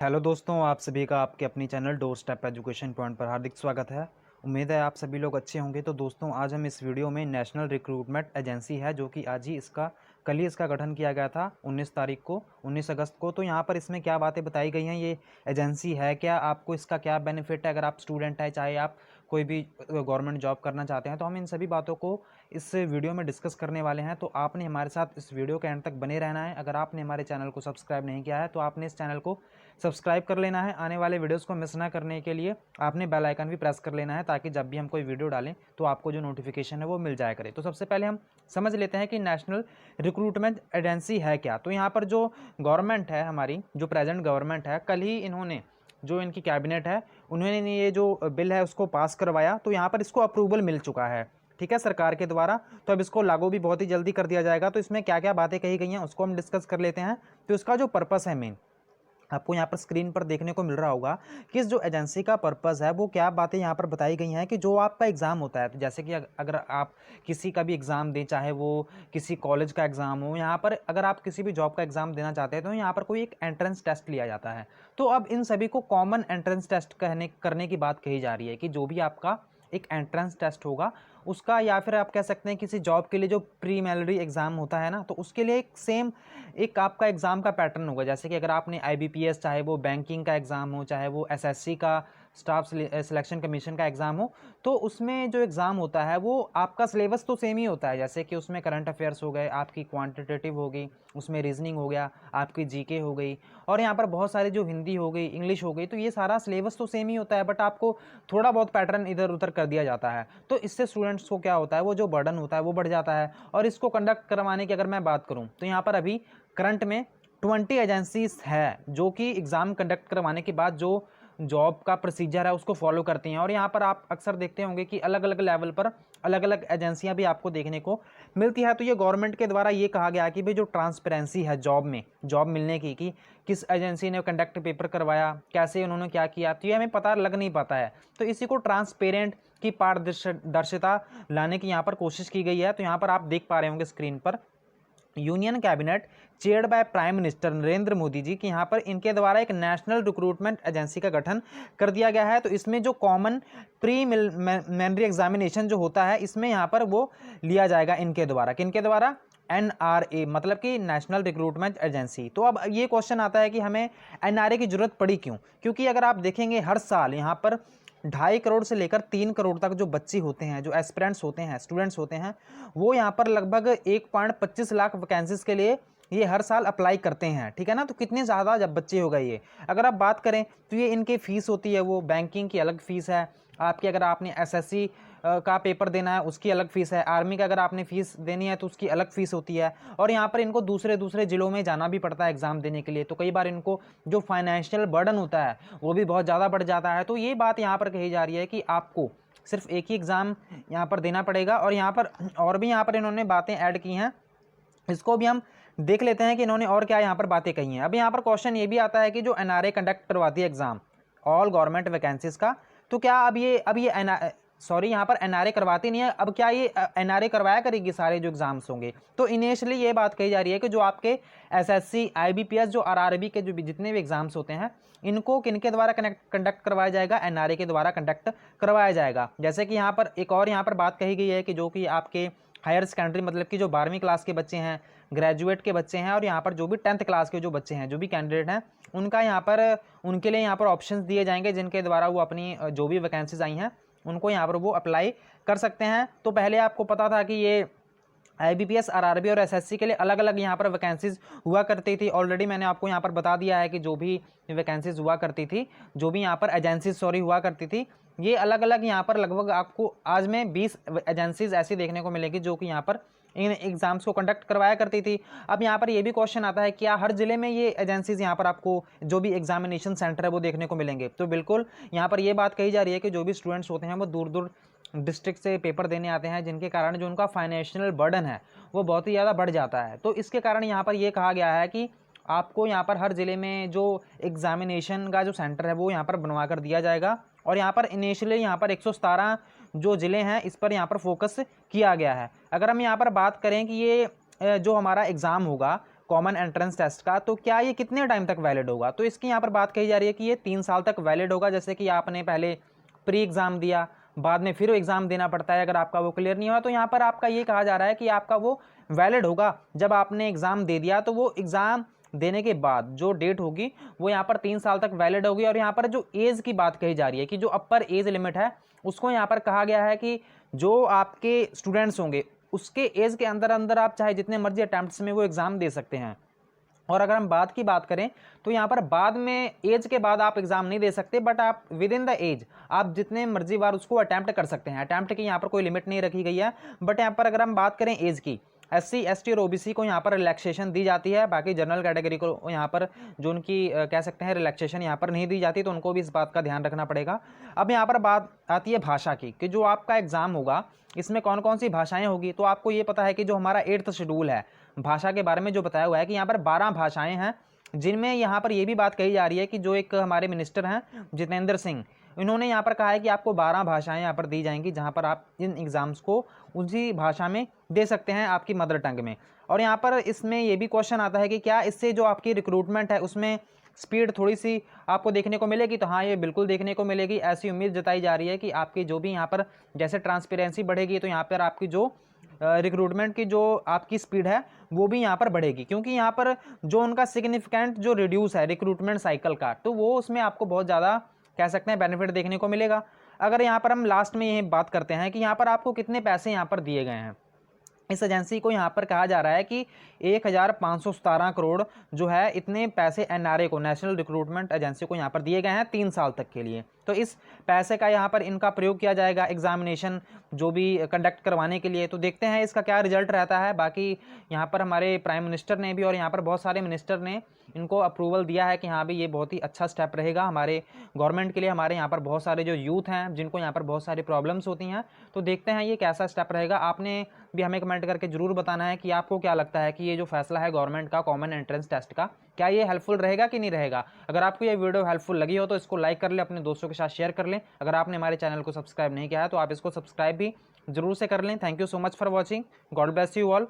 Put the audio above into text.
Hello दोस्तों, आप सभी का आपके अपनी channel door step education point पर हार्दिक स्वागत है। उम्मीद है आप सभी लोग अच्छे होंगे। तो दोस्तों, आज हम इस वीडियो में नेशनल रिक्रूटमेंट एजेंसी है जो कि आज ही कल ही इसका गठन किया गया था 19 तारीख को, 19 अगस्त को। तो यहाँ पर इसमें क्या बातें बताई गई हैं, ये एजेंसी है क्या, आपको इसका क्या बेनिफिट है अगर आप स्टूडेंट है, चाहे आप कोई भी गवर्नमेंट जॉब करना चाहते हैं, तो हम इन सभी बातों को इस वीडियो में डिस्कस करने वाले हैं। तो आपने हमारे साथ इस वीडियो के एंड तक बने रहना है। अगर आपने हमारे चैनल को सब्सक्राइब नहीं किया है तो आपने इस चैनल को सब्सक्राइब कर लेना है। आने वाले वीडियोस को मिस ना करने के लिए आपने बेल आइकन भी प्रेस कर लेना है, ताकि जब भी हम कोई वीडियो डालें तो आपको जो नोटिफिकेशन है वो मिल जाया करे। तो सबसे पहले हम समझ लेते हैं कि नेशनल रिक्रूटमेंट एजेंसी है क्या। तो यहाँ पर जो गवर्नमेंट है, हमारी जो प्रेजेंट गवर्नमेंट है, कल ही इन्होंने जो इनकी कैबिनेट है उन्होंने ये जो बिल है उसको पास करवाया। तो यहाँ पर इसको अप्रूवल मिल चुका है, ठीक है, सरकार के द्वारा। तो अब इसको लागू भी बहुत ही जल्दी कर दिया जाएगा। तो इसमें क्या क्या बातें कही गई हैं उसको हम डिस्कस कर लेते हैं। तो इसका जो पर्पस है मेन, आपको यहाँ पर स्क्रीन पर देखने को मिल रहा होगा कि इस जो एजेंसी का पर्पस है वो क्या बातें यहाँ पर बताई गई हैं कि जो आपका एग्ज़ाम होता है, तो जैसे कि अगर आप किसी का भी एग्ज़ाम दें, चाहे वो किसी कॉलेज का एग्ज़ाम हो, यहाँ पर अगर आप किसी भी जॉब का एग्ज़ाम देना चाहते हैं तो यहाँ पर कोई एक एंट्रेंस टेस्ट लिया जाता है। तो अब इन सभी को कॉमन एंट्रेंस टेस्ट करने की बात कही जा रही है कि जो भी आपका एक एंट्रेंस टेस्ट होगा उसका, या फिर आप कह सकते हैं किसी जॉब के लिए जो प्रीलिमिनरी एग्ज़ाम होता है ना, तो उसके लिए एक सेम एक आपका एग्ज़ाम का पैटर्न होगा। जैसे कि अगर आपने आईबीपीएस, चाहे वो बैंकिंग का एग्ज़ाम हो, चाहे वो एसएससी का स्टाफ सिलेक्शन कमीशन का एग्ज़ाम हो, तो उसमें जो एग्ज़ाम होता है वो आपका सिलेबस तो सेम ही होता है। जैसे कि उसमें करंट अफेयर्स हो गए, आपकी क्वांटिटेटिव हो गई, उसमें रीजनिंग हो गया, आपकी जीके हो गई, और यहाँ पर बहुत सारी जो हिंदी हो गई, इंग्लिश हो गई, तो ये सारा सिलेबस तो सेम ही होता है, बट आपको थोड़ा बहुत पैटर्न इधर उधर कर दिया जाता है। तो इससे स्टूडेंट्स को क्या होता है, वो जो बर्डन होता है वो बढ़ जाता है। और इसको कंडक्ट करवाने की अगर मैं बात करूँ तो यहाँ पर अभी करंट में 20 एजेंसीज है जो कि एग्ज़ाम कंडक्ट करवाने के बाद जो जॉब का प्रोसीजर है उसको फॉलो करती हैं। और यहाँ पर आप अक्सर देखते होंगे कि अलग अलग लेवल पर अलग अलग एजेंसियां भी आपको देखने को मिलती है। तो ये गवर्नमेंट के द्वारा ये कहा गया कि भाई जो ट्रांसपेरेंसी है जॉब में, जॉब मिलने की, कि किस एजेंसी ने कंडक्ट पेपर करवाया, कैसे उन्होंने क्या किया, तो ये हमें पता लग नहीं पाता है। तो इसी को ट्रांसपेरेंट की पारदर्शिता लाने की यहाँ पर कोशिश की गई है। तो यहाँ पर आप देख पा रहे होंगे स्क्रीन पर union cabinet chaired by prime minister Narendra Modi ji की यहाँ पर इनके द्वारा एक नेशनल रिक्रूटमेंट एजेंसी का गठन कर दिया गया है। तो इसमें जो कॉमन प्रीलिमिनरी एग्जामिनेशन जो होता है, इसमें यहाँ पर वो लिया जाएगा इनके द्वारा, किनके द्वारा, एनआरए, मतलब कि नेशनल रिक्रूटमेंट एजेंसी। तो अब ये क्वेश्चन आता है कि हमें एनआरए की जरूरत पड़ी क्यों। क्योंकि अगर आप देखेंगे हर साल यहाँ पर 2.5 करोड़ से लेकर 3 करोड़ तक जो बच्चे होते हैं, जो एस्पिरेंट्स होते हैं, स्टूडेंट्स होते हैं, वो यहाँ पर लगभग 1.25 लाख वैकेंसीज के लिए ये हर साल अप्लाई करते हैं, ठीक है ना। तो कितने ज़्यादा जब बच्चे हो गए ये, अगर आप बात करें तो ये इनकी फ़ीस होती है, वो बैंकिंग की अलग फ़ीस है आपकी, अगर आपने एसएससी का पेपर देना है उसकी अलग फ़ीस है, आर्मी का अगर आपने फ़ीस देनी है तो उसकी अलग फ़ीस होती है। और यहाँ पर इनको दूसरे दूसरे ज़िलों में जाना भी पड़ता है एग्ज़ाम देने के लिए, तो कई बार इनको जो फाइनेंशियल बर्डन होता है वो भी बहुत ज़्यादा बढ़ जाता है। तो ये बात यहाँ पर कही जा रही है कि आपको सिर्फ एक ही एग्ज़ाम यहाँ पर देना पड़ेगा। और यहाँ पर और भी यहाँ पर इन्होंने बातें ऐड की हैं, इसको भी हम देख लेते हैं कि इन्होंने और क्या यहाँ पर बातें कही हैं। अब यहाँ पर क्वेश्चन ये भी आता है कि जो एनआरए कंडक्ट करवाती है एग्जाम ऑल गवर्नमेंट वैकेंसीज का, तो क्या अब ये सॉरी यहाँ पर एनआरए करवाती नहीं है, अब क्या ये एनआरए करवाया करेगी सारे जो एग्जाम्स होंगे। तो इनिशियली ये बात कही जा रही है कि जो आपके एसएससी, आईबीपीएस, जो आरआरबी के जो भी जितने भी एग्जाम्स होते हैं, इनको किनके द्वारा कंडक्ट करवाया जाएगा, एनआरए के द्वारा कंडक्ट करवाया जाएगा। जैसे कि यहाँ पर एक और यहाँ पर बात कही गई है कि जो कि आपके हायर सेकेंडरी, मतलब कि जो 12वीं क्लास के बच्चे हैं, ग्रेजुएट के बच्चे हैं, और यहाँ पर जो भी 10th क्लास के जो बच्चे हैं, जो भी कैंडिडेट हैं, उनका यहाँ पर उनके लिए यहाँ पर ऑप्शंस दिए जाएंगे जिनके द्वारा वो अपनी जो भी वैकेंसीज आई हैं उनको यहाँ पर वो अप्लाई कर सकते हैं। तो पहले आपको पता था कि ये आईबीपीएस, आरआरबी और एसएससी के लिए अलग अलग यहाँ पर वैकेंसीज हुआ करती थी। ऑलरेडी मैंने आपको यहाँ पर बता दिया है कि जो भी वैकेंसीज हुआ करती थी, जो भी यहाँ पर एजेंसीज हुआ करती थी, ये अलग अलग यहाँ पर लगभग आपको आज में 20 एजेंसीज ऐसी देखने को मिलेगी जो कि यहाँ पर इन एग्जाम्स को कंडक्ट करवाया करती थी। अब यहाँ पर ये भी क्वेश्चन आता है क्या हर जिले में ये एजेंसीज यहाँ पर आपको जो भी एग्जामिनेशन सेंटर है वो देखने को मिलेंगे। तो बिल्कुल यहाँ पर ये बात कही जा रही है कि जो भी स्टूडेंट्स होते हैं वो दूर दूर डिस्ट्रिक्ट से पेपर देने आते हैं, जिनके कारण जो उनका फाइनेंशियल बर्डन है वो बहुत ही ज़्यादा बढ़ जाता है। तो इसके कारण यहाँ पर ये कहा गया है कि आपको यहाँ पर हर ज़िले में जो एग्जामिनेशन का जो सेंटर है वो यहाँ पर बनवा कर दिया जाएगा। और यहाँ पर इनिशियली यहाँ पर 117 जो ज़िले हैं इस पर यहाँ पर फोकस किया गया है। अगर हम यहाँ पर बात करें कि ये जो हमारा एग्ज़ाम होगा कॉमन एंट्रेंस टेस्ट का, तो क्या ये कितने टाइम तक वैलिड होगा? तो इसकी यहाँ पर बात कही जा रही है कि ये 3 साल तक वैलिड होगा। जैसे कि आपने पहले प्री एग्ज़ाम दिया, बाद में फिर एग्ज़ाम देना पड़ता है, अगर आपका वो क्लियर नहीं हुआ तो यहाँ पर आपका ये कहा जा रहा है कि आपका वो वैलिड होगा। जब आपने एग्ज़ाम दे दिया तो वो एग्ज़ाम देने के बाद जो डेट होगी वो यहाँ पर 3 साल तक वैलिड होगी। और यहाँ पर जो एज की बात कही जा रही है कि जो अपर एज लिमिट है उसको यहाँ पर कहा गया है कि जो आपके स्टूडेंट्स होंगे उसके एज के अंदर अंदर आप चाहे जितने मर्जी अटैम्प्ट्स में वो एग्ज़ाम दे सकते हैं। और अगर हम बाद की बात करें तो यहाँ पर बाद में एज के बाद आप एग्जाम नहीं दे सकते, बट आप विद इन द एज आप जितने मर्जी बार उसको अटैम्प्ट कर सकते हैं। अटैम्प्ट की यहाँ पर कोई लिमिट नहीं रखी गई है। बट यहाँ पर अगर हम बात करें एज की, SC ST और OBC को यहाँ पर रिलैक्सेशन दी जाती है, बाकी जनरल कैटेगरी को यहाँ पर जो उनकी कह सकते हैं रिलैक्सेशन यहाँ पर नहीं दी जाती, तो उनको भी इस बात का ध्यान रखना पड़ेगा। अब यहाँ पर बात आती है भाषा की कि जो आपका एग्ज़ाम होगा इसमें कौन कौन सी भाषाएं होगी। तो आपको ये पता है कि जो हमारा 8th शेड्यूल है भाषा के बारे में जो बताया हुआ है कि यहाँ पर 12 भाषाएं हैं, जिनमें यहाँ पर ये भी बात कही जा रही है कि जो एक हमारे मिनिस्टर हैं जितेंद्र सिंह, इन्होंने यहाँ पर कहा है कि आपको 12 भाषाएं यहाँ पर दी जाएंगी, जहाँ पर आप इन एग्ज़ाम्स को उसी भाषा में दे सकते हैं आपकी मदर टंग में। और यहाँ पर इसमें ये भी क्वेश्चन आता है कि क्या इससे जो आपकी रिक्रूटमेंट है उसमें स्पीड थोड़ी सी आपको देखने को मिलेगी? तो हाँ, ये बिल्कुल देखने को मिलेगी। ऐसी उम्मीद जताई जा रही है कि आपकी जो भी यहाँ पर जैसे ट्रांसपेरेंसी बढ़ेगी तो यहाँ पर आपकी जो रिक्रूटमेंट की जो आपकी स्पीड है वो भी यहाँ पर बढ़ेगी, क्योंकि यहाँ पर जो उनका सिग्निफिकेंट जो रिड्यूस है रिक्रूटमेंट साइकिल का, तो वो उसमें आपको बहुत ज़्यादा कह सकते हैं बेनिफिट देखने को मिलेगा। अगर यहाँ पर हम लास्ट में ये बात करते हैं कि यहाँ पर आपको कितने पैसे यहाँ पर दिए गए हैं, इस एजेंसी को यहाँ पर कहा जा रहा है कि 1517 करोड़ जो है इतने पैसे NRA को, नेशनल रिक्रूटमेंट एजेंसी को यहाँ पर दिए गए हैं 3 साल तक के लिए। तो इस पैसे का यहाँ पर इनका प्रयोग किया जाएगा एग्जामिनेशन जो भी कंडक्ट करवाने के लिए। तो देखते हैं इसका क्या रिजल्ट रहता है। बाकी यहाँ पर हमारे प्राइम मिनिस्टर ने भी और यहाँ पर बहुत सारे मिनिस्टर ने इनको अप्रूवल दिया है कि हाँ भी ये बहुत ही अच्छा स्टेप रहेगा हमारे गवर्नमेंट के लिए। हमारे यहाँ पर बहुत सारे जो यूथ हैं जिनको यहाँ पर बहुत सारी प्रॉब्लम्स होती हैं, तो देखते हैं ये कैसा स्टेप रहेगा। आपने भी हमें कमेंट करके जरूर बताना है कि आपको क्या लगता है कि ये जो फैसला है गवर्नमेंट का कॉमन एंट्रेंस टेस्ट का, क्या ये हेल्पफुल रहेगा कि नहीं रहेगा। अगर आपको ये वीडियो हेल्पफुल लगी हो तो इसको लाइक कर ले, अपने दोस्तों के साथ शेयर कर लें। अगर आपने हमारे चैनल को सब्सक्राइब नहीं किया है तो आप इसको सब्सक्राइब भी जरूर से कर लें। Thank you so much for watching. God bless you all.